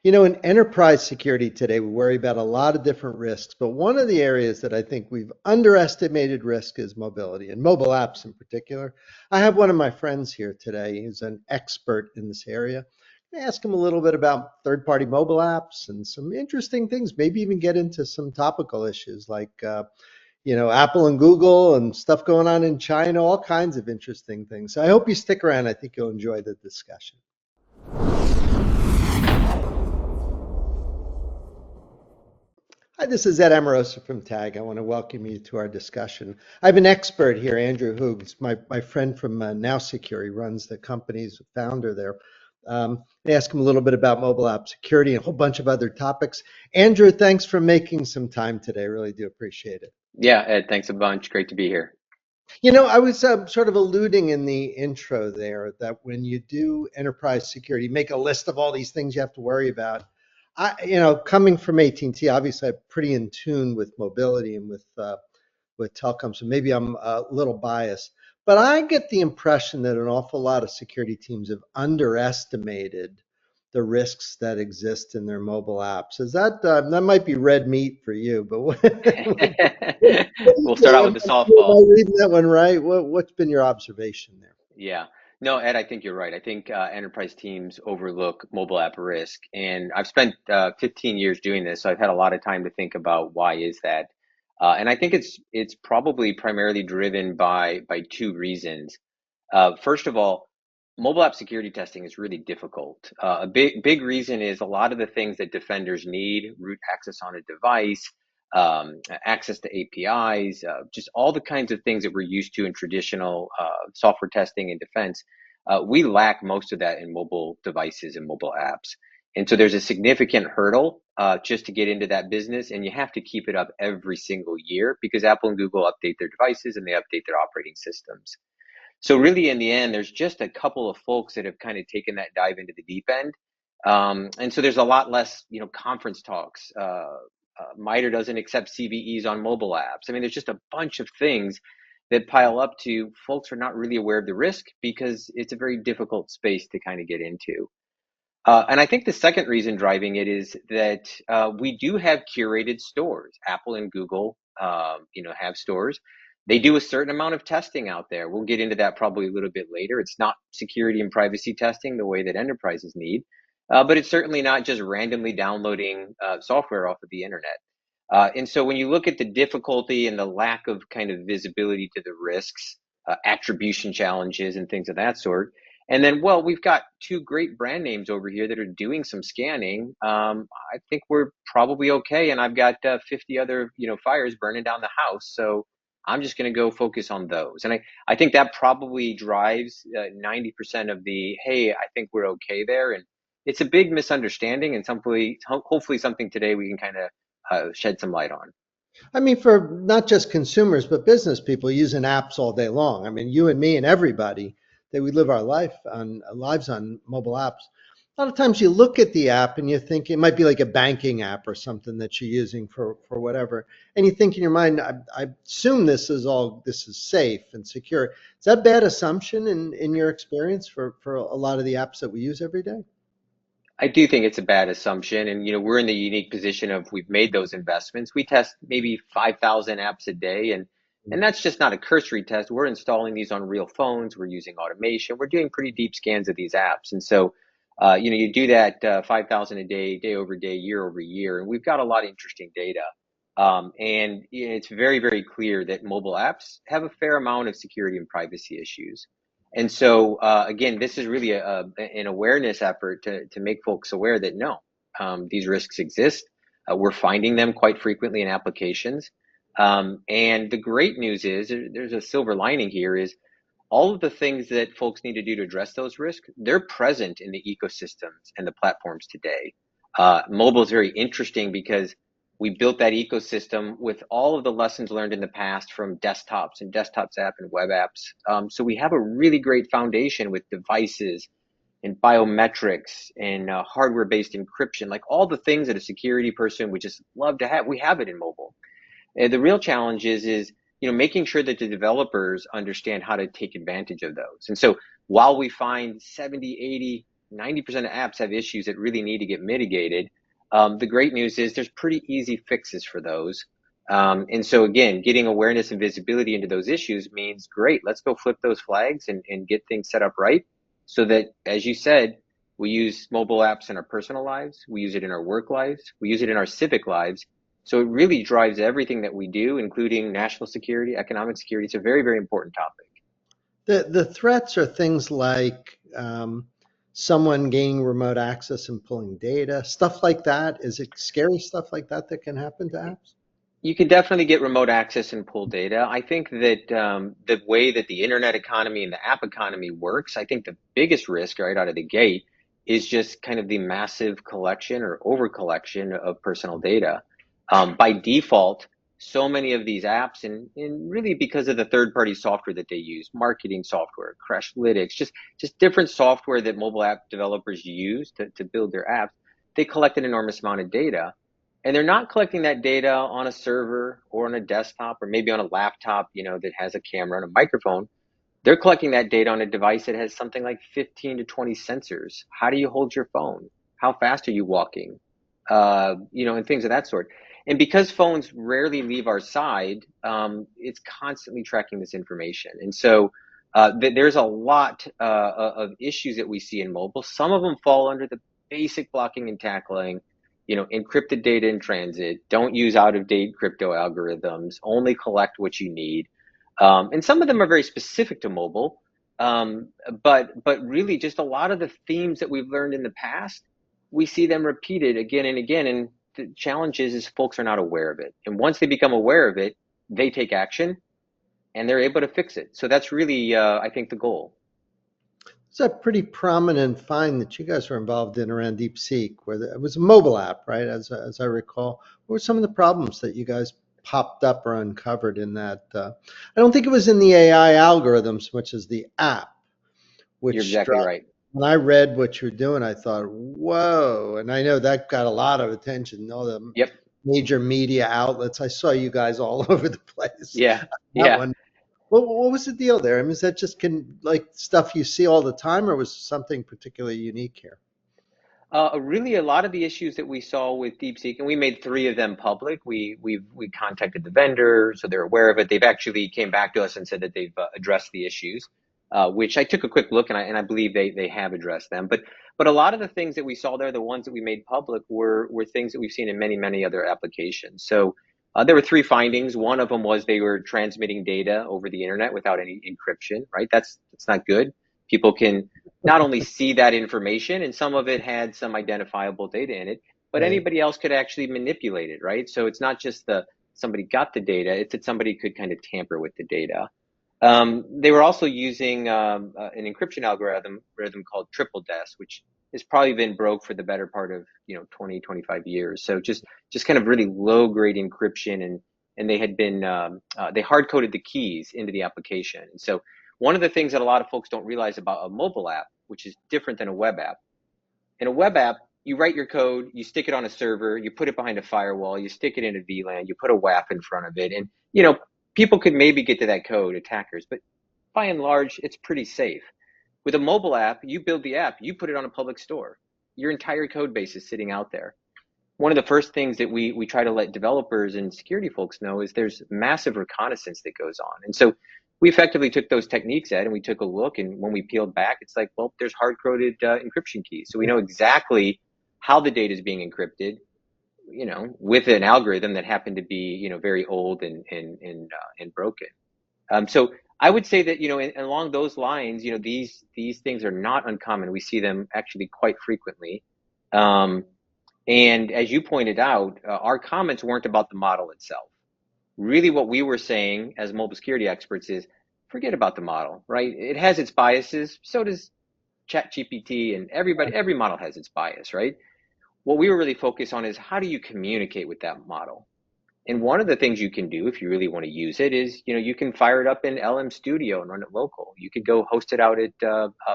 In enterprise security today, we worry about a lot of different risks, but one of the areas that I think we've underestimated risk is mobility and mobile apps in particular. I have one of my friends here today who's an expert in this area. I ask him a little bit about third-party mobile apps and some interesting things, maybe even get into some topical issues like, Apple and Google and stuff going on in China, all kinds of interesting things. So I hope you stick around. I think you'll enjoy the discussion. Hi, this is Ed Amoroso from TAG. I want to welcome you to our discussion. I have an expert here, Andrew Hoog. He's my friend from NowSecure. He runs the company's founder there. I asked him a little bit about mobile app security and a whole bunch of other topics. Andrew, thanks for making some time today. Really do appreciate it. Yeah, Ed, thanks a bunch. Great to be here. I was sort of alluding in the intro there that when you do enterprise security, make a list of all these things you have to worry about. Coming from AT&T, obviously I'm pretty in tune with mobility and with telecom, so maybe I'm a little biased. But I get the impression that an awful lot of security teams have underestimated the risks that exist in their mobile apps. Is that might be red meat for you, but what do you We'll start think? out Am with the am softball. I reading that one right? What's been your observation there? Yeah. No, Ed, I think you're right. I think enterprise teams overlook mobile app risk, and I've spent 15 years doing this, so I've had a lot of time to think about why is that. And I think it's probably primarily driven by two reasons. First of all, mobile app security testing is really difficult. A big reason is a lot of the things that defenders need, root access on a device, access to APIs, just all the kinds of things that we're used to in traditional software testing and defense. We lack most of that in mobile devices and mobile apps. And so there's a significant hurdle just to get into that business, and you have to keep it up every single year because Apple and Google update their devices and they update their operating systems. So really, in the end, there's just a couple of folks that have kind of taken that dive into the deep end, and so there's a lot less, conference talks. MITRE doesn't accept CVEs on mobile apps. I mean, there's just a bunch of things that pile up to folks are not really aware of the risk because it's a very difficult space to kind of get into. And I think the second reason driving it is that we do have curated stores. Apple and Google, have stores. They do a certain amount of testing out there. We'll get into that probably a little bit later. It's not security and privacy testing the way that enterprises need, but it's certainly not just randomly downloading software off of the internet. And so when you look at the difficulty and the lack of kind of visibility to the risks, attribution challenges, and things of that sort, and then, well, we've got two great brand names over here that are doing some scanning. I think we're probably okay. And I've got 50 other, fires burning down the house. So I'm just going to go focus on those. And I think that probably drives 90% of the, hey, I think we're okay there. And it's a big misunderstanding and hopefully something today we can kind of shed some light on. I mean, for not just consumers, but business people using apps all day long. I mean, you and me and everybody that we live our lives on mobile apps. A lot of times you look at the app and you think it might be like a banking app or something that you're using for whatever. And you think in your mind, I assume this is safe and secure. Is that a bad assumption in your experience for a lot of the apps that we use every day? I do think it's a bad assumption. And, we're in the unique position of we've made those investments. We test maybe 5,000 apps a day. And that's just not a cursory test. We're installing these on real phones. We're using automation. We're doing pretty deep scans of these apps. And so, you do that 5,000 a day over day, year over year. And we've got a lot of interesting data. And it's very, very clear that mobile apps have a fair amount of security and privacy issues. And so, again, this is really an awareness effort to make folks aware that no, these risks exist. We're finding them quite frequently in applications. And the great news is there's a silver lining here is all of the things that folks need to do to address those risks, they're present in the ecosystems and the platforms today. Mobile is very interesting because we built that ecosystem with all of the lessons learned in the past from desktops and desktops app and web apps. So we have a really great foundation with devices and biometrics and hardware-based encryption, like all the things that a security person would just love to have. We have it in mobile. The real challenge is making sure that the developers understand how to take advantage of those. And so while we find 70, 80, 90% of apps have issues that really need to get mitigated. The great news is there's pretty easy fixes for those. And so again, getting awareness and visibility into those issues means great, let's go flip those flags and get things set up right so that, as you said, we use mobile apps in our personal lives, we use it in our work lives, we use it in our civic lives. So it really drives everything that we do, including national security, economic security. It's a very, very important topic. The threats are things like someone gaining remote access and pulling data, stuff like that. Is it scary stuff like that that can happen to apps? You can definitely get remote access and pull data. I think that the way that the internet economy and the app economy works, I think the biggest risk right out of the gate is just kind of the massive collection or over collection of personal data. By default, so many of these apps, and really because of the third-party software that they use, marketing software, Crashlytics, just different software that mobile app developers use to build their apps, they collect an enormous amount of data. And they're not collecting that data on a server or on a desktop or maybe on a laptop, that has a camera and a microphone. They're collecting that data on a device that has something like 15 to 20 sensors. How do you hold your phone? How fast are you walking? And things of that sort. And because phones rarely leave our side, it's constantly tracking this information. And so there's a lot of issues that we see in mobile. Some of them fall under the basic blocking and tackling, encrypted data in transit, don't use out-of-date crypto algorithms, only collect what you need. And some of them are very specific to mobile, but really just a lot of the themes that we've learned in the past, we see them repeated again and again. And the challenge is folks are not aware of it. And once they become aware of it, they take action and they're able to fix it. So that's really, I think, the goal. It's a pretty prominent find that you guys were involved in around DeepSeek, where it was a mobile app, right? As I recall, what were some of the problems that you guys popped up or uncovered in that? I don't think it was in the AI algorithm so much as the app, You're which exactly struck. right. When I read what you're doing, I thought, whoa! And I know that got a lot of attention. All the Yep. major media outlets. I saw you guys all over the place. Yeah. That Yeah. one. What was the deal there? I mean, is that just like stuff you see all the time, or was something particularly unique here? Really, a lot of the issues that we saw with DeepSeek, and we made three of them public. We contacted the vendor, so they're aware of it. They've actually came back to us and said that they've addressed the issues, which I took a quick look, and I believe they have addressed them. But a lot of the things that we saw there, the ones that we made public, were things that we've seen in many other applications. So there were three findings. One of them was they were transmitting data over the internet without any encryption. Right? That's not good. People can not only see that information, and some of it had some identifiable data in it, but Right. anybody else could actually manipulate it, right? So it's not just somebody got the data, it's that somebody could kind of tamper with the data. They were also using an encryption algorithm called triple DES, which has probably been broke for the better part of 20, 25 years. So just kind of really low grade encryption, and they had been they hard coded the keys into the application. And so one of the things that a lot of folks don't realize about a mobile app, which is different than a web app, in a web app, you write your code, you stick it on a server, you put it behind a firewall, you stick it in a VLAN, you put a WAF in front of it, and people could maybe get to that code, attackers, but by and large, it's pretty safe. With a mobile app, you build the app, you put it on a public store. Your entire code base is sitting out there. One of the first things that we try to let developers and security folks know is there's massive reconnaissance that goes on. And so we effectively took those techniques, Ed, and we took a look. And when we peeled back, it's like, well, there's hard-coded encryption keys. So we know exactly how the data is being encrypted, with an algorithm that happened to be, very old and broken. So I would say that, along those lines, these things are not uncommon. We see them actually quite frequently. Um, and as you pointed out, our comments weren't about the model itself. Really, what we were saying as mobile security experts is forget about the model, right? It has its biases. So does ChatGPT, and every model has its bias, right? What we were really focused on is how do you communicate with that model? And one of the things you can do if you really want to use it is, you can fire it up in LM Studio and run it local. You could go host it out at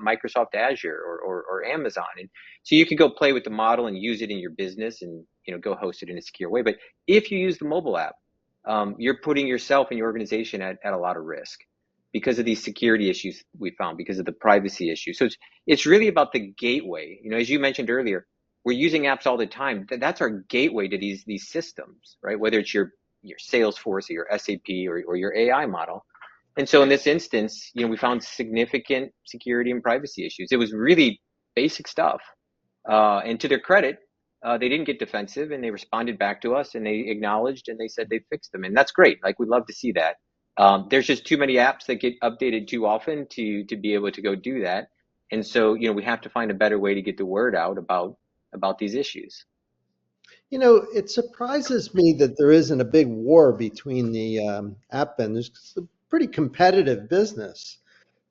Microsoft Azure or Amazon. And so you could go play with the model and use it in your business and, go host it in a secure way. But if you use the mobile app, you're putting yourself and your organization at a lot of risk because of these security issues we found, because of the privacy issues. So it's really about the gateway. You know, as you mentioned earlier, we're using apps all the time. That's our gateway to these systems, right? Whether it's your Salesforce or your SAP or your AI model. And so in this instance, you know, we found significant security and privacy issues. It was really basic stuff. And to their credit, they didn't get defensive and they responded back to us and they acknowledged and they said they fixed them. And that's great. Like, we'd love to see that. There's just too many apps that get updated too often to be able to go do that. And so, you know, we have to find a better way to get the word out about these issues. You know, it surprises me that there isn't a big war between the app vendors. 'Cause it's a pretty competitive business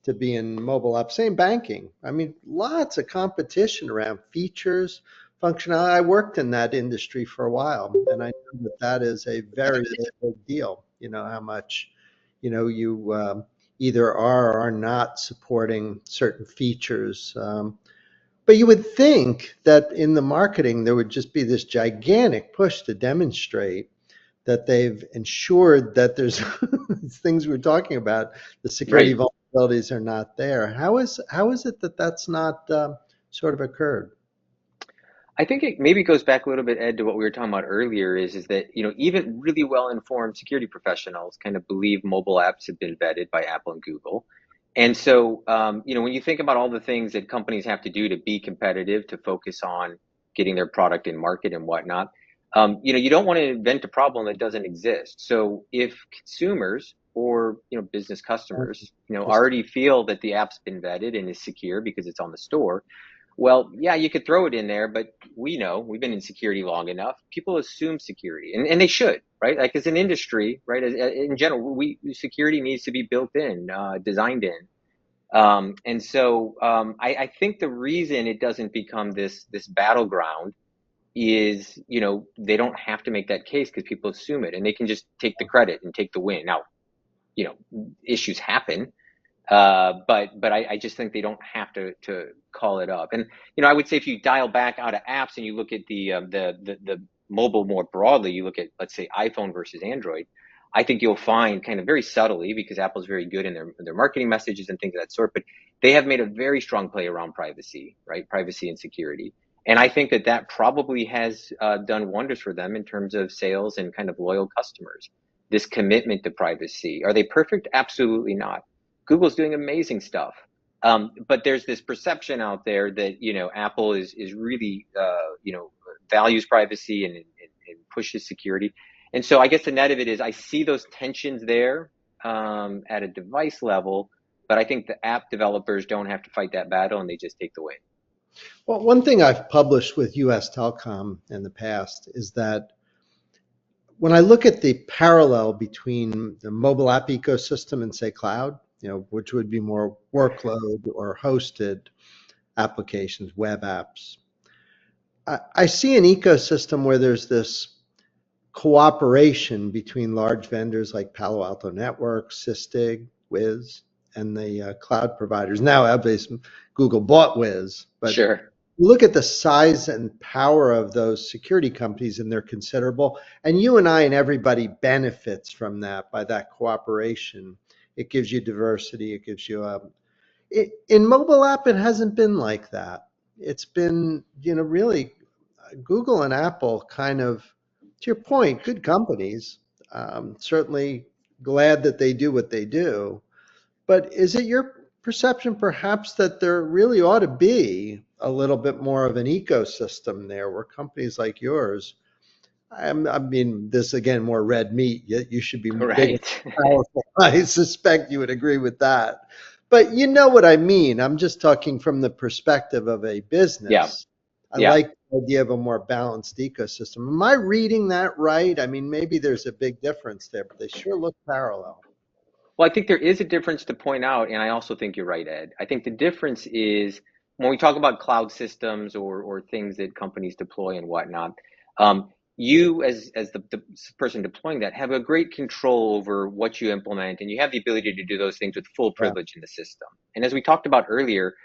to be in mobile apps. Same banking. I mean, lots of competition around features, functionality. I worked in that industry for a while, and I know that that is a very, very big deal. You know, how much, you either are or are not supporting certain features. But you would think that in the marketing, there would just be this gigantic push to demonstrate that they've ensured that there's these things we're talking about, the security Right. vulnerabilities are not there. How is it that that's not sort of occurred? I think it maybe goes back a little bit, Ed, to what we were talking about earlier is that, you know, even really well-informed security professionals kind of believe mobile apps have been vetted by Apple and Google. And so, you know, when you think about all the things that companies have to do to be competitive, to focus on getting their product in market and whatnot, you know, you don't want to invent a problem that doesn't exist. So if consumers or, you know, business customers, you know, Just already feel that the app's been vetted and is secure because it's on the store, well, yeah, you could throw it in there, but we know we've been in security long enough. People assume security, and they should, right? Like, as an industry, right? In general, security needs to be built in, designed in. And so I think the reason it doesn't become this battleground is, you know, they don't have to make that case because people assume it, and they can just take the credit and take the win. Now, you know, issues happen, but I just think they don't have to call it up. And you know, I would say if you dial back out of apps and you look at the mobile more broadly, you look at, let's say, iPhone versus Android. I think you'll find, kind of very subtly, because Apple's very good in their marketing messages and things of that sort, but they have made a very strong play around privacy, right? Privacy and security. And I think that that probably has done wonders for them in terms of sales and kind of loyal customers. This commitment to privacy. Are they perfect? Absolutely not. Google's doing amazing stuff. But there's this perception out there that, you know, Apple is really, you know, values privacy and pushes security. And so I guess the net of it is I see those tensions there at a device level, but I think the app developers don't have to fight that battle and they just take the win. well, one thing I've published with US Telecom in the past is that when I look at the parallel between the mobile app ecosystem and say cloud, which would be more workload or hosted applications, web apps, I see an ecosystem where there's this cooperation between large vendors like Palo Alto Networks, Sysdig, Wiz, and the cloud providers. Now, obviously, Google bought Wiz, but Sure. look at the size and power of those security companies, and they're considerable. And you and I and everybody benefits from that by that cooperation. It gives you diversity. It gives you in mobile app, it hasn't been like that. It's been, really Google and Apple kind of, to your point, good companies. Certainly glad that they do what they do. But is it your perception perhaps that there really ought to be a little bit more of an ecosystem there where companies like yours, I mean, this again, more red meat, yet you should be bigger, Right. powerful. I suspect you would agree with that. But you know what I mean. I'm just talking from the perspective of a Yeah. business. I Yeah. like the idea of a more balanced ecosystem. Am I reading that right? I mean, maybe there's a big difference there, but they sure look parallel. Well, I think there is a difference to point out, and I also think you're right, Ed. I think the difference is when we talk about cloud systems or things that companies deploy and whatnot, you as the person deploying that have a great control over what you implement, and you have the ability to do those things with full Yeah. privilege in the system. And as we talked about earlier,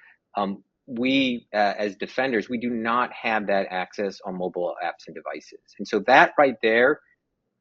we as defenders, we do not have that access on mobile apps and devices. And so that right there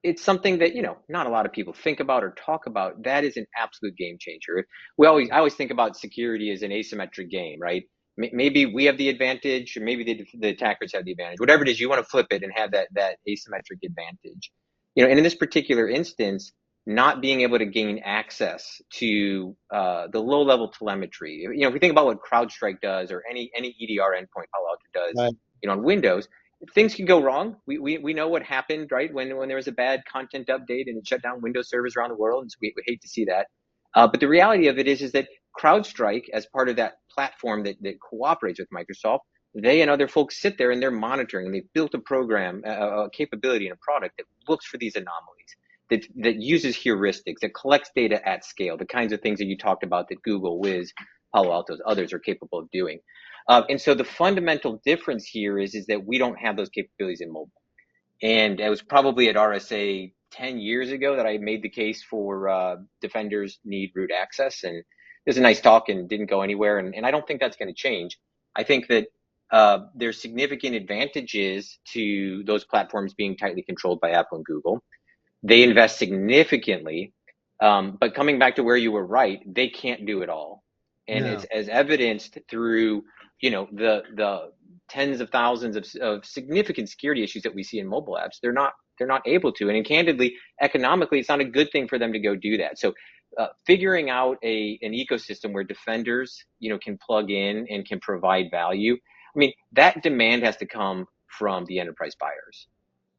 it's something that, not a lot of people think about or talk about. That is an absolute game changer. I always think about security as an asymmetric game, right? Maybe we have the advantage, or maybe the attackers have the advantage. Whatever it is, you want to flip it and have that asymmetric advantage. And in this particular instance, not being able to gain access to the low level telemetry. If we think about what CrowdStrike does, or any EDR endpoint Palo Alto does, Right. on Windows, things can go wrong. We know what happened, right? When there was a bad content update and it shut down Windows servers around the world, and so we hate to see that. But the reality of it is that CrowdStrike, as part of that platform that cooperates with Microsoft, they and other folks sit there and they're monitoring, and they've built a program, a capability in a product that looks for these anomalies, that uses heuristics, that collects data at scale, the kinds of things that you talked about that Google, Wiz, Palo Alto's, others are capable of doing. And so the fundamental difference here is that we don't have those capabilities in mobile. And it was probably at RSA 10 years ago that I made the case for defenders need root access. And it was a nice talk and didn't go anywhere. And I don't think that's going to change. I think that there's significant advantages to those platforms being tightly controlled by Apple and Google. They invest significantly. But coming back to where you were right, they can't do it all. And it's No. as evidenced through, the tens of thousands of significant security issues that we see in mobile apps. They're not able to. And candidly, economically, it's not a good thing for them to go do that. So figuring out an ecosystem where defenders, can plug in and can provide value. I mean, that demand has to come from the enterprise buyers.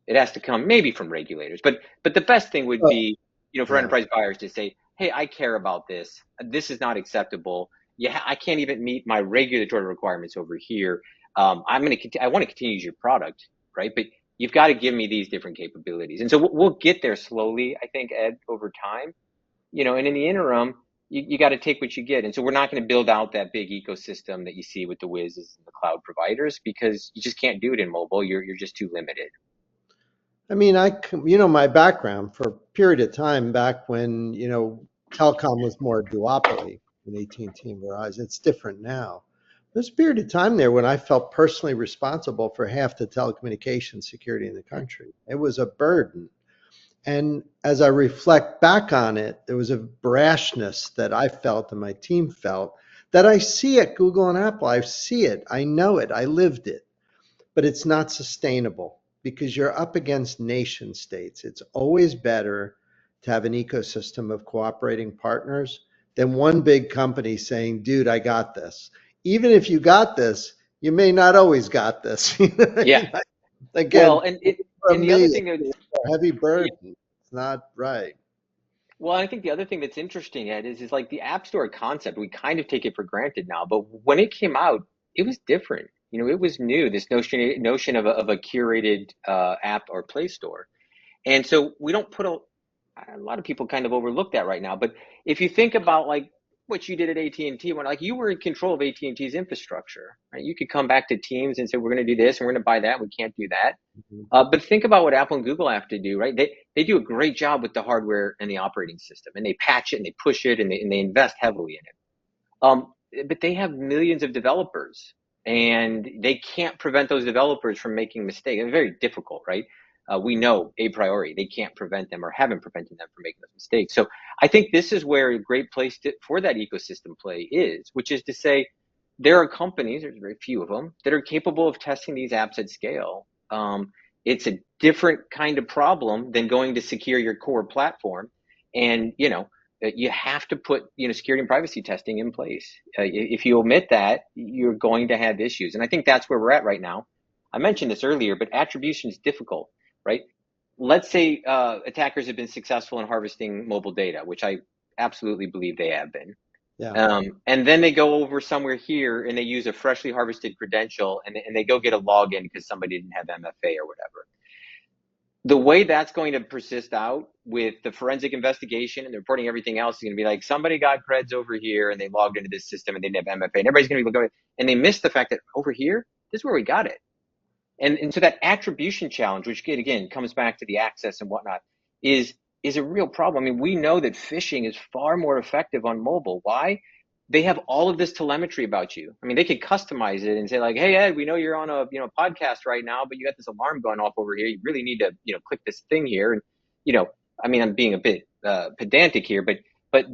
It has to come maybe from regulators, but the best thing would Oh, be, for yeah. enterprise buyers to say, "Hey, I care about this. This is not acceptable. Yeah, I can't even meet my regulatory requirements over here. I want to continue to use your product, right? But you've got to give me these different capabilities." And so we'll get there slowly, I think, Ed, over time. And in the interim, you got to take what you get. And so we're not going to build out that big ecosystem that you see with the Wizzes and the cloud providers, because you just can't do it in mobile. You're just too limited. I mean, my background for a period of time back when, telecom was more a duopoly in AT&T and Verizon. It's different now. There's a period of time there when I felt personally responsible for half the telecommunications security in the country. It was a burden. And as I reflect back on it, there was a brashness that I felt and my team felt that I see at Google and Apple. I see it. I know it. I lived it. But it's not sustainable because you're up against nation states. It's always better to have an ecosystem of cooperating partners than one big company saying, dude, I got this. Even if you got this, you may not always got this. Yeah. Well, Again, for and the other me, thing that's it's a heavy yeah, burden. It's not right. well, I think the other thing that's interesting, Ed, is like the App Store concept. We kind of take it for granted now, but when it came out, it was different. It was new. This notion of a curated app or Play Store. And so we don't put a lot of people kind of overlook that right now. But if you think about like what you did at AT&T, when like you were in control of AT&T's infrastructure, right? You could come back to Teams and say, we're going to do this and we're going to buy that. We can't do that. Mhm. But think about what Apple and Google have to do, right? They do a great job with the hardware and the operating system, and they patch it and they push it and they invest heavily in it. Um, but they have millions of developers, and they can't prevent those developers from making mistakes. It's very difficult, right? We know a priori they can't prevent them or haven't prevented them from making those mistakes. So I think this is where a great place for that ecosystem play is, which is to say there are companies, there's very few of them, that are capable of testing these apps at scale. It's a different kind of problem than going to secure your core platform. And, you have to put, security and privacy testing in place. If you omit that, you're going to have issues. And I think that's where we're at right now. I mentioned this earlier, but attribution is difficult, right? Let's say attackers have been successful in harvesting mobile data, which I absolutely believe they have been. Yeah. And then they go over somewhere here and they use a freshly harvested credential and they go get a login because somebody didn't have MFA or whatever. The way that's going to persist out with the forensic investigation and the reporting, everything else is going to be like somebody got creds over here and they logged into this system and they didn't have MFA, and everybody's going to be looking, and they miss the fact that over here, this is where we got it. And so that attribution challenge, which again comes back to the access and whatnot, is a real problem. I mean, we know that phishing is far more effective on mobile. Why? They have all of this telemetry about you. I mean, they could customize it and say like, "Hey Ed, we know you're on a podcast right now, but you got this alarm going off over here. You really need to click this thing here." you know, I mean, I'm being a bit pedantic here, but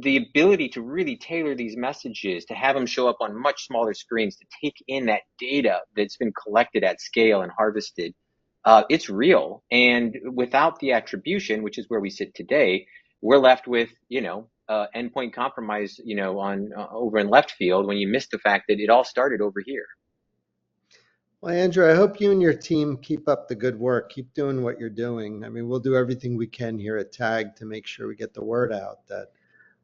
the ability to really tailor these messages, to have them show up on much smaller screens, to take in that data that's been collected at scale and harvested, it's real. And without the attribution, which is where we sit today, we're left with, endpoint compromise, on over in left field when you miss the fact that it all started over here. Well, Andrew, I hope you and your team keep up the good work. Keep doing what you're doing. I mean, we'll do everything we can here at TAG to make sure we get the word out that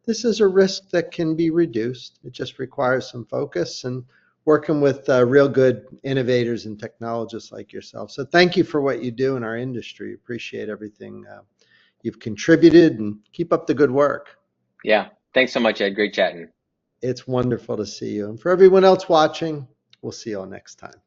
this is a risk that can be reduced. It just requires some focus and working with real good innovators and technologists like yourself. So thank you for what you do in our industry. Appreciate everything you've contributed, and keep up the good work. Yeah. Thanks so much, Ed. Great chatting. It's wonderful to see you. And for everyone else watching, we'll see you all next time.